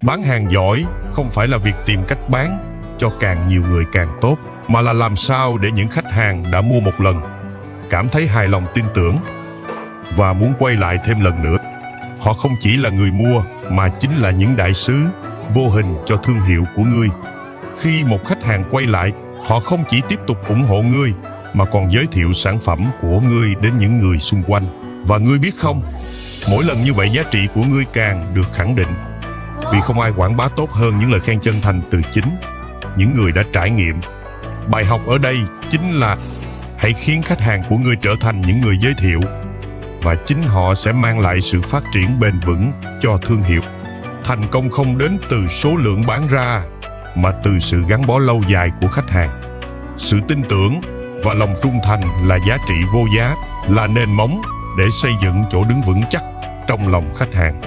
Bán hàng giỏi không phải là việc tìm cách bán cho càng nhiều người càng tốt, mà là làm sao để những khách hàng đã mua một lần cảm thấy hài lòng, tin tưởng và muốn quay lại thêm lần nữa. Họ không chỉ là người mua mà chính là những đại sứ vô hình cho thương hiệu của ngươi. Khi một khách hàng quay lại, họ không chỉ tiếp tục ủng hộ ngươi mà còn giới thiệu sản phẩm của ngươi đến những người xung quanh. Và ngươi biết không, mỗi lần như vậy giá trị của ngươi càng được khẳng định, vì không ai quảng bá tốt hơn những lời khen chân thành từ chính những người đã trải nghiệm. Bài học ở đây chính là hãy khiến khách hàng của ngươi trở thành những người giới thiệu, và chính họ sẽ mang lại sự phát triển bền vững cho thương hiệu. Thành công không đến từ số lượng bán ra, mà từ sự gắn bó lâu dài của khách hàng. Sự tin tưởng và lòng trung thành là giá trị vô giá, là nền móng để xây dựng chỗ đứng vững chắc trong lòng khách hàng.